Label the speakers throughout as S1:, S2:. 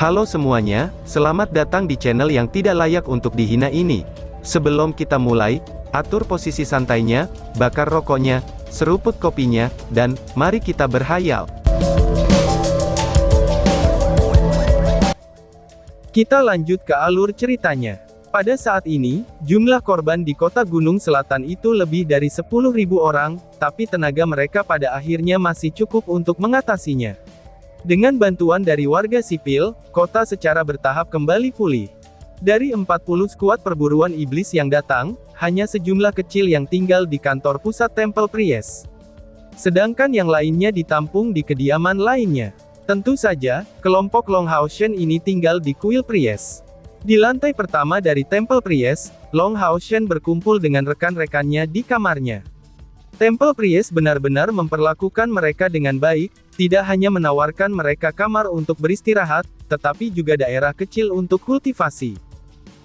S1: Halo semuanya, selamat datang di channel yang tidak layak untuk dihina ini. Sebelum kita mulai, atur posisi santainya, bakar rokoknya, seruput kopinya, dan mari kita berhayal. Kita lanjut ke alur ceritanya. Pada saat ini, jumlah korban di kota Gunung Selatan itu lebih dari 10.000 orang, tapi tenaga mereka pada akhirnya masih cukup untuk mengatasinya. Dengan bantuan dari warga sipil, kota secara bertahap kembali pulih. Dari 40 skuad perburuan iblis yang datang, hanya sejumlah kecil yang tinggal di kantor pusat Temple Priest. Sedangkan yang lainnya ditampung di kediaman lainnya. Tentu saja, kelompok Long Hao Shen ini tinggal di kuil Priest. Di lantai pertama dari Temple Priest, Long Hao Shen berkumpul dengan rekan-rekannya di kamarnya. Temple Priest benar-benar memperlakukan mereka dengan baik, tidak hanya menawarkan mereka kamar untuk beristirahat, tetapi juga daerah kecil untuk kultivasi.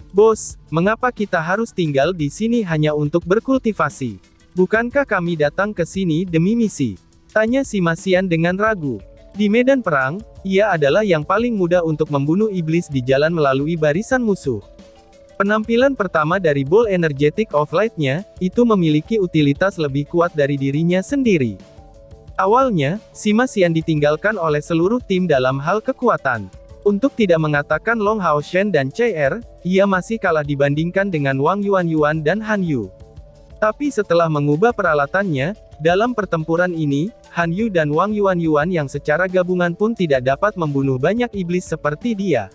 S1: Bos, mengapa kita harus tinggal di sini hanya untuk berkultivasi? Bukankah kami datang ke sini demi misi? Tanya si Masian dengan ragu. Di medan perang, ia adalah yang paling mudah untuk membunuh iblis di jalan melalui barisan musuh. Penampilan pertama dari Ball Energetic of Light-nya, itu memiliki utilitas lebih kuat dari dirinya sendiri. Awalnya, si Masian ditinggalkan oleh seluruh tim dalam hal kekuatan. Untuk tidak mengatakan Long Hao Shen dan CR, ia masih kalah dibandingkan dengan Wang Yuan dan Han Yu. Tapi setelah mengubah peralatannya, dalam pertempuran ini, Han Yu dan Wang Yuan yang secara gabungan pun tidak dapat membunuh banyak iblis seperti dia.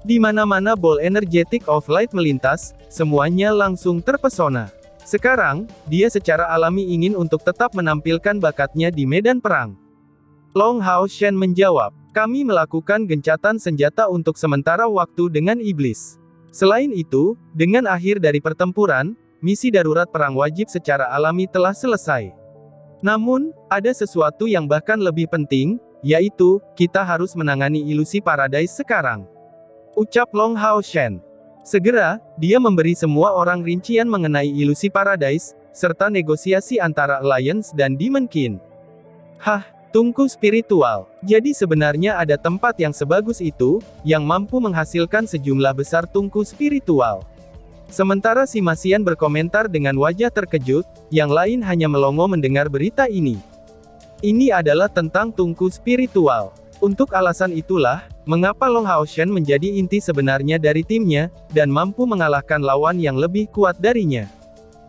S1: Di mana-mana Ball Energetic of Light melintas, semuanya langsung terpesona. Sekarang, dia secara alami ingin untuk tetap menampilkan bakatnya di medan perang. Long Hao Shen menjawab, kami melakukan gencatan senjata untuk sementara waktu dengan iblis. Selain itu, dengan akhir dari pertempuran, misi darurat perang wajib secara alami telah selesai. Namun, ada sesuatu yang bahkan lebih penting, yaitu, kita harus menangani ilusi Paradise sekarang. Ucap Long Hao Shen. Segera, dia memberi semua orang rincian mengenai ilusi Paradise, serta negosiasi antara Alliance dan Demon King. Hah, tungku spiritual. Jadi sebenarnya ada tempat yang sebagus itu, yang mampu menghasilkan sejumlah besar tungku spiritual. Sementara si Masian berkomentar dengan wajah terkejut, yang lain hanya melongo mendengar berita ini. Ini adalah tentang tungku spiritual. Untuk alasan itulah, mengapa Long Hao Shen menjadi inti sebenarnya dari timnya, dan mampu mengalahkan lawan yang lebih kuat darinya.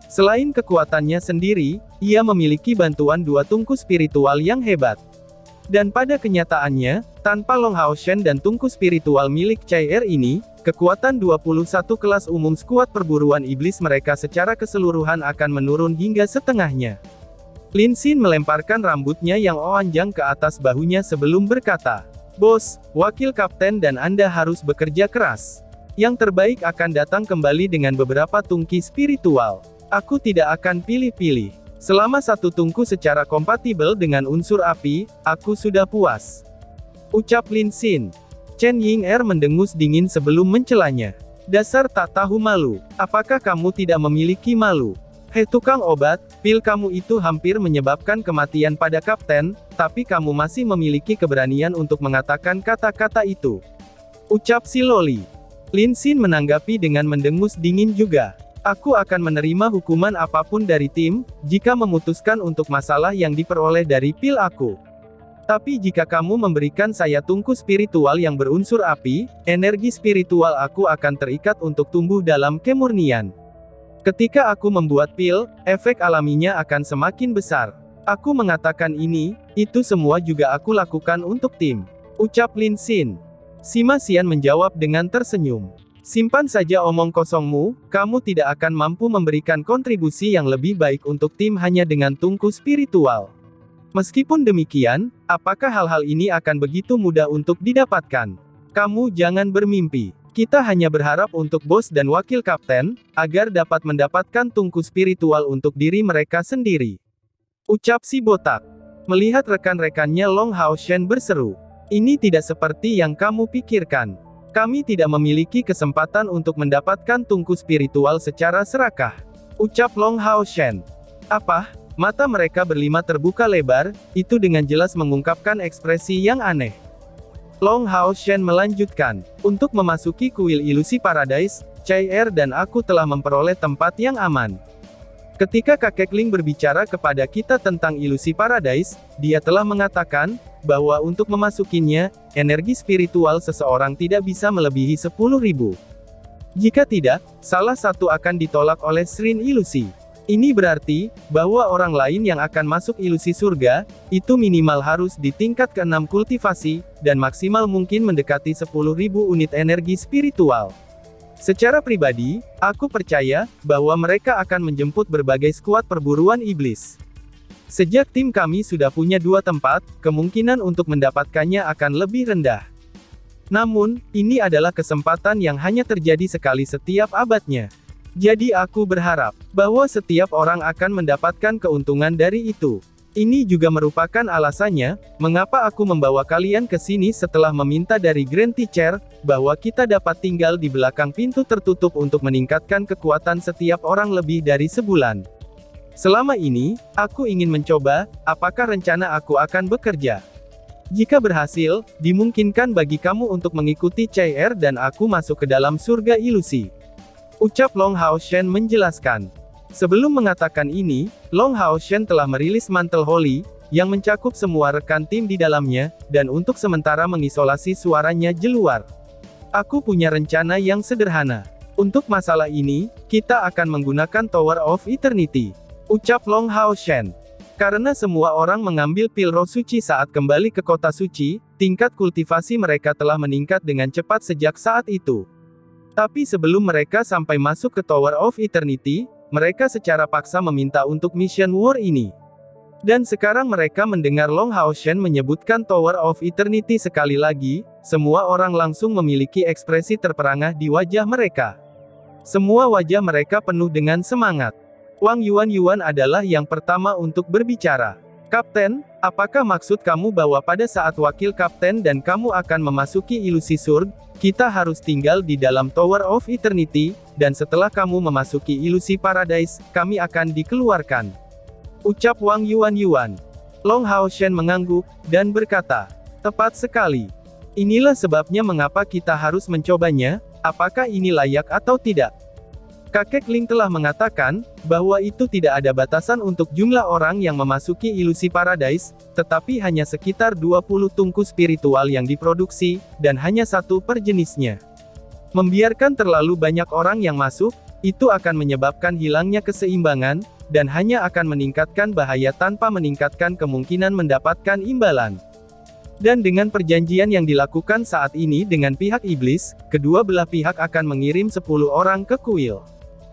S1: Selain kekuatannya sendiri, ia memiliki bantuan dua tungku spiritual yang hebat. Dan pada kenyataannya, tanpa Long Hao Shen dan tungku spiritual milik CR ini, kekuatan 21 kelas umum skuad perburuan iblis mereka secara keseluruhan akan menurun hingga setengahnya. Lin Xin melemparkan rambutnya yang onjang ke atas bahunya sebelum berkata, Bos, wakil kapten dan Anda harus bekerja keras. Yang terbaik akan datang kembali dengan beberapa tungki spiritual. Aku tidak akan pilih-pilih. Selama satu tungku secara kompatibel dengan unsur api, aku sudah puas. Ucap Lin Xin. Chen Ying-er mendengus dingin sebelum mencelanya. Dasar tak tahu malu. Apakah kamu tidak memiliki malu? Hei tukang obat, pil kamu itu hampir menyebabkan kematian pada kapten, tapi kamu masih memiliki keberanian untuk mengatakan kata-kata itu. Ucap si Loli. Lin Xin menanggapi dengan mendengus dingin juga. Aku akan menerima hukuman apapun dari tim, jika memutuskan untuk masalah yang diperoleh dari pil aku. Tapi jika kamu memberikan saya tungku spiritual yang berunsur api, energi spiritual aku akan terikat untuk tumbuh dalam kemurnian. Ketika aku membuat pil, efek alaminya akan semakin besar. Aku mengatakan ini, itu semua juga aku lakukan untuk tim. Ucap Lin Xin. Si Masian menjawab dengan tersenyum. Simpan saja omong kosongmu, kamu tidak akan mampu memberikan kontribusi yang lebih baik untuk tim hanya dengan tungku spiritual. Meskipun demikian, apakah hal-hal ini akan begitu mudah untuk didapatkan? Kamu jangan bermimpi. Kita hanya berharap untuk bos dan wakil kapten, agar dapat mendapatkan tungku spiritual untuk diri mereka sendiri. Ucap si botak. Melihat rekan-rekannya Long Hao Shen berseru. Ini tidak seperti yang kamu pikirkan. Kami tidak memiliki kesempatan untuk mendapatkan tungku spiritual secara serakah. Ucap Long Hao Shen. Apa? Mata mereka berlima terbuka lebar, itu dengan jelas mengungkapkan ekspresi yang aneh. Long Hao Shen melanjutkan. Untuk memasuki kuil ilusi Paradise, Chai Er dan aku telah memperoleh tempat yang aman. Ketika kakek Ling berbicara kepada kita tentang ilusi Paradise, dia telah mengatakan, bahwa untuk memasukinya, energi spiritual seseorang tidak bisa melebihi 10.000. Jika tidak, salah satu akan ditolak oleh Shrine Ilusi. Ini berarti, bahwa orang lain yang akan masuk ilusi surga, itu minimal harus di tingkat ke-6 kultivasi, dan maksimal mungkin mendekati 10.000 unit energi spiritual. Secara pribadi, aku percaya, bahwa mereka akan menjemput berbagai skuad perburuan iblis. Sejak tim kami sudah punya 2 tempat, kemungkinan untuk mendapatkannya akan lebih rendah. Namun, ini adalah kesempatan yang hanya terjadi sekali setiap abadnya. Jadi aku berharap, bahwa setiap orang akan mendapatkan keuntungan dari itu. Ini juga merupakan alasannya, mengapa aku membawa kalian ke sini setelah meminta dari Grand Teacher, bahwa kita dapat tinggal di belakang pintu tertutup untuk meningkatkan kekuatan setiap orang lebih dari sebulan. Selama ini, aku ingin mencoba, apakah rencana aku akan bekerja. Jika berhasil, dimungkinkan bagi kamu untuk mengikuti Chai Er dan aku masuk ke dalam surga ilusi. Ucap Long Hao Shen menjelaskan. Sebelum mengatakan ini, Long Hao Shen telah merilis mantel Holy, yang mencakup semua rekan tim di dalamnya, dan untuk sementara mengisolasi suaranya jeluar. Aku punya rencana yang sederhana. Untuk masalah ini, kita akan menggunakan Tower of Eternity. Ucap Long Hao Shen. Karena semua orang mengambil pil roh suci saat kembali ke kota suci, tingkat kultivasi mereka telah meningkat dengan cepat sejak saat itu. Tapi sebelum mereka sampai masuk ke Tower of Eternity, mereka secara paksa meminta untuk mission war ini. Dan sekarang mereka mendengar Long Hao Shen menyebutkan Tower of Eternity sekali lagi, semua orang langsung memiliki ekspresi terperangah di wajah mereka. Semua wajah mereka penuh dengan semangat. Wang Yuan adalah yang pertama untuk berbicara. Kapten, apakah maksud kamu bahwa pada saat wakil kapten dan kamu akan memasuki ilusi surga, kita harus tinggal di dalam Tower of Eternity, dan setelah kamu memasuki ilusi Paradise, kami akan dikeluarkan. Ucap Wang Yuan. Long Hao Shen mengangguk, dan berkata, tepat sekali. Inilah sebabnya mengapa kita harus mencobanya, apakah ini layak atau tidak. Kakek Ling telah mengatakan, bahwa itu tidak ada batasan untuk jumlah orang yang memasuki ilusi Paradise, tetapi hanya sekitar 20 tungku spiritual yang diproduksi, dan hanya 1 per jenisnya. Membiarkan terlalu banyak orang yang masuk, itu akan menyebabkan hilangnya keseimbangan, dan hanya akan meningkatkan bahaya tanpa meningkatkan kemungkinan mendapatkan imbalan. Dan dengan perjanjian yang dilakukan saat ini dengan pihak iblis, kedua belah pihak akan mengirim 10 orang ke kuil.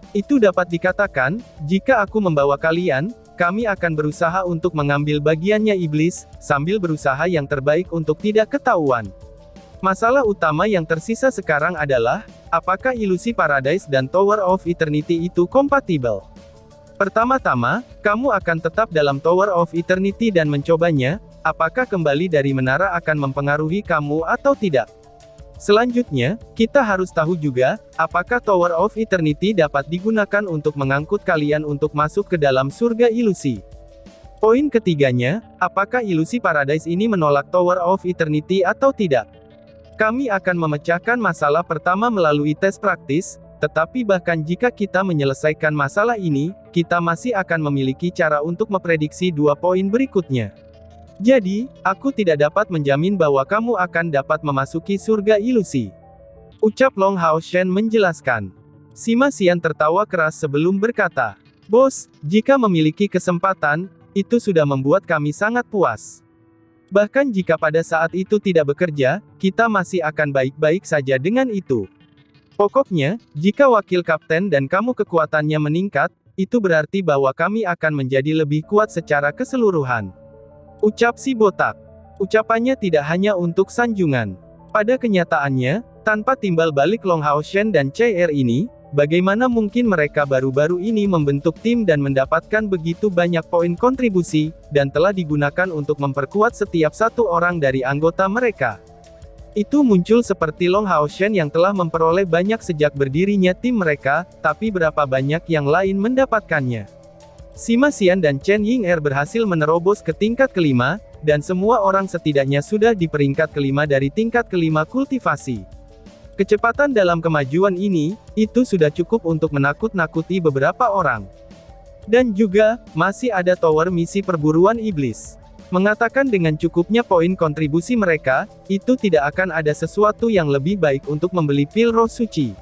S1: Itu dapat dikatakan, jika aku membawa kalian, kami akan berusaha untuk mengambil bagiannya iblis, sambil berusaha yang terbaik untuk tidak ketahuan. Masalah utama yang tersisa sekarang adalah, apakah ilusi Paradise dan Tower of Eternity itu kompatibel? Pertama-tama, kamu akan tetap dalam Tower of Eternity dan mencobanya, apakah kembali dari menara akan mempengaruhi kamu atau tidak? Selanjutnya, kita harus tahu juga, apakah Tower of Eternity dapat digunakan untuk mengangkut kalian untuk masuk ke dalam surga ilusi. Poin ketiganya, apakah ilusi Paradise ini menolak Tower of Eternity atau tidak? Kami akan memecahkan masalah pertama melalui tes praktis, tetapi bahkan jika kita menyelesaikan masalah ini, kita masih akan memiliki cara untuk memprediksi 2 poin berikutnya. Jadi, aku tidak dapat menjamin bahwa kamu akan dapat memasuki surga ilusi. Ucap Long Hao Shen menjelaskan. Sima Xian tertawa keras sebelum berkata, Bos, jika memiliki kesempatan, itu sudah membuat kami sangat puas. Bahkan jika pada saat itu tidak bekerja, kita masih akan baik-baik saja dengan itu. Pokoknya, jika wakil kapten dan kamu kekuatannya meningkat, itu berarti bahwa kami akan menjadi lebih kuat secara keseluruhan. Ucap si botak. Ucapannya tidak hanya untuk sanjungan. Pada kenyataannya, tanpa timbal balik Long Hao Shen dan Chai Er ini, bagaimana mungkin mereka baru-baru ini membentuk tim dan mendapatkan begitu banyak poin kontribusi, dan telah digunakan untuk memperkuat setiap satu orang dari anggota mereka. Itu muncul seperti Long Hao Shen yang telah memperoleh banyak sejak berdirinya tim mereka, tapi berapa banyak yang lain mendapatkannya. Sima Xian dan Chen Ying'er berhasil menerobos ke tingkat kelima, dan semua orang setidaknya sudah di peringkat kelima dari tingkat kelima kultivasi. Kecepatan dalam kemajuan ini, itu sudah cukup untuk menakut-nakuti beberapa orang. Dan juga, masih ada tower misi perburuan iblis. Mengatakan dengan cukupnya poin kontribusi mereka, itu tidak akan ada sesuatu yang lebih baik untuk membeli pil roh suci.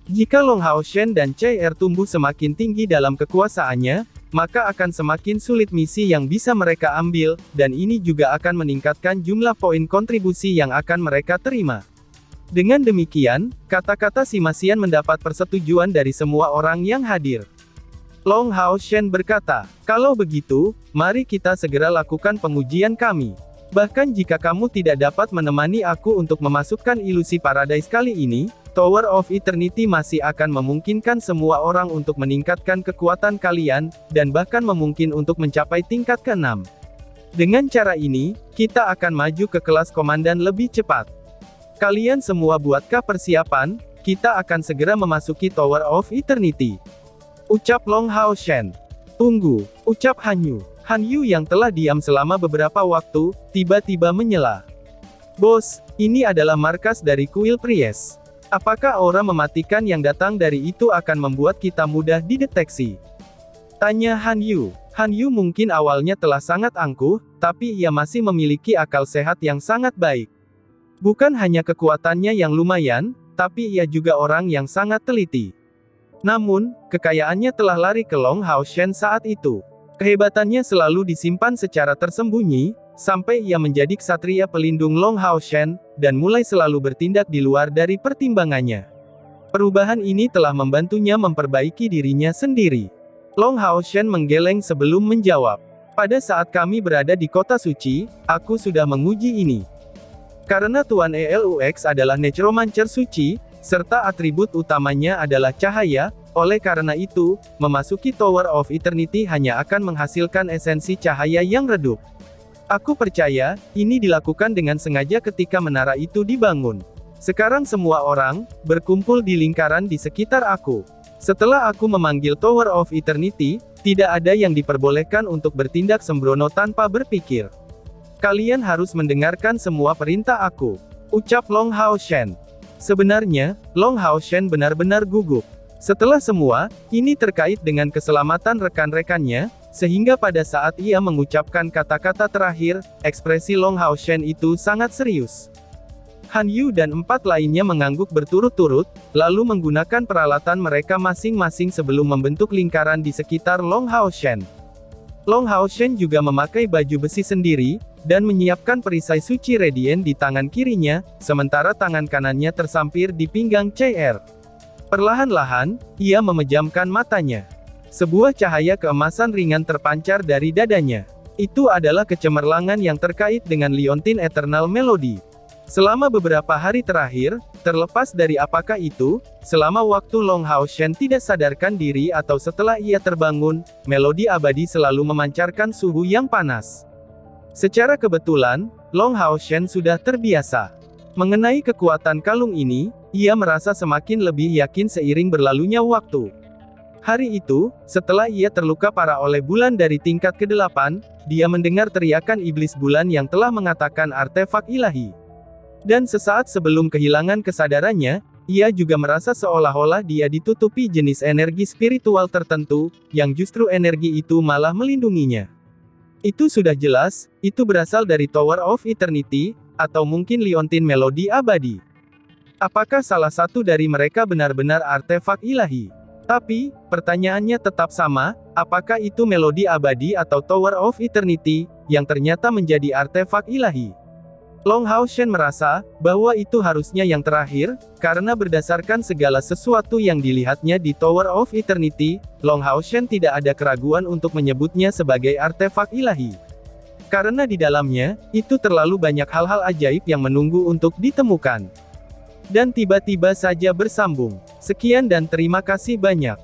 S1: Jika Long Hao Shen dan CR tumbuh semakin tinggi dalam kekuasaannya, maka akan semakin sulit misi yang bisa mereka ambil, dan ini juga akan meningkatkan jumlah poin kontribusi yang akan mereka terima. Dengan demikian, kata-kata si Masian mendapat persetujuan dari semua orang yang hadir. Long Hao Shen berkata, "Kalau begitu, mari kita segera lakukan pengujian kami. Bahkan jika kamu tidak dapat menemani aku untuk memasukkan ilusi paradise kali ini, Tower of Eternity masih akan memungkinkan semua orang untuk meningkatkan kekuatan kalian, dan bahkan memungkinkan untuk mencapai tingkat ke-6. Dengan cara ini, kita akan maju ke kelas komandan lebih cepat. Kalian semua buatkah persiapan? Kita akan segera memasuki Tower of Eternity." Ucap Long Hao Shen. "Tunggu," ucap Han Yu. Han Yu yang telah diam selama beberapa waktu, tiba-tiba menyela. "Bos, ini adalah markas dari kuil Priest. Apakah aura mematikan yang datang dari itu akan membuat kita mudah dideteksi?" tanya Han Yu. Han Yu mungkin awalnya telah sangat angkuh, tapi ia masih memiliki akal sehat yang sangat baik. Bukan hanya kekuatannya yang lumayan, tapi ia juga orang yang sangat teliti. Namun, kekayaannya telah lari ke Long Hao Shen saat itu. Kehebatannya selalu disimpan secara tersembunyi, sampai ia menjadi ksatria pelindung Long Hao Shen, dan mulai selalu bertindak di luar dari pertimbangannya. Perubahan ini telah membantunya memperbaiki dirinya sendiri. Long Hao Shen menggeleng sebelum menjawab. "Pada saat kami berada di kota suci, aku sudah menguji ini. Karena Tuan Elux adalah necromancer suci, serta atribut utamanya adalah cahaya, oleh karena itu, memasuki Tower of Eternity hanya akan menghasilkan esensi cahaya yang redup. Aku percaya, ini dilakukan dengan sengaja ketika menara itu dibangun. Sekarang semua orang, berkumpul di lingkaran di sekitar aku. Setelah aku memanggil Tower of Eternity, tidak ada yang diperbolehkan untuk bertindak sembrono tanpa berpikir. Kalian harus mendengarkan semua perintah aku," ucap Long Hao Shen. Sebenarnya, Long Hao Shen benar-benar gugup. Setelah semua, ini terkait dengan keselamatan rekan-rekannya, sehingga pada saat ia mengucapkan kata-kata terakhir, ekspresi Long Hao Shen itu sangat serius. Han Yu dan 4 lainnya mengangguk berturut-turut, lalu menggunakan peralatan mereka masing-masing sebelum membentuk lingkaran di sekitar Long Hao Shen. Long Hao Shen juga memakai baju besi sendiri, dan menyiapkan perisai suci Radiant di tangan kirinya, sementara tangan kanannya tersampir di pinggang CR. Perlahan-lahan, ia memejamkan matanya. Sebuah cahaya keemasan ringan terpancar dari dadanya. Itu adalah kecemerlangan yang terkait dengan Leontin Eternal Melody. Selama beberapa hari terakhir, terlepas dari apakah itu, selama waktu Long Hao Shen tidak sadarkan diri atau setelah ia terbangun, melodi abadi selalu memancarkan suhu yang panas. Secara kebetulan, Long Hao Shen sudah terbiasa. Mengenai kekuatan kalung ini, ia merasa semakin lebih yakin seiring berlalunya waktu. Hari itu, setelah ia terluka parah oleh bulan dari tingkat ke-8, dia mendengar teriakan iblis bulan yang telah mengatakan artefak ilahi. Dan sesaat sebelum kehilangan kesadarannya, ia juga merasa seolah-olah dia ditutupi jenis energi spiritual tertentu, yang justru energi itu malah melindunginya. Itu sudah jelas, itu berasal dari Tower of Eternity, atau mungkin Leontin Melody abadi. Apakah salah satu dari mereka benar-benar artefak ilahi? Tapi, pertanyaannya tetap sama, apakah itu melodi abadi atau Tower of Eternity, yang ternyata menjadi artefak ilahi? Long Hao Shen merasa, bahwa itu harusnya yang terakhir, karena berdasarkan segala sesuatu yang dilihatnya di Tower of Eternity, Long Hao Shen tidak ada keraguan untuk menyebutnya sebagai artefak ilahi. Karena di dalamnya, itu terlalu banyak hal-hal ajaib yang menunggu untuk ditemukan. Dan tiba-tiba saja bersambung. Sekian dan terima kasih banyak.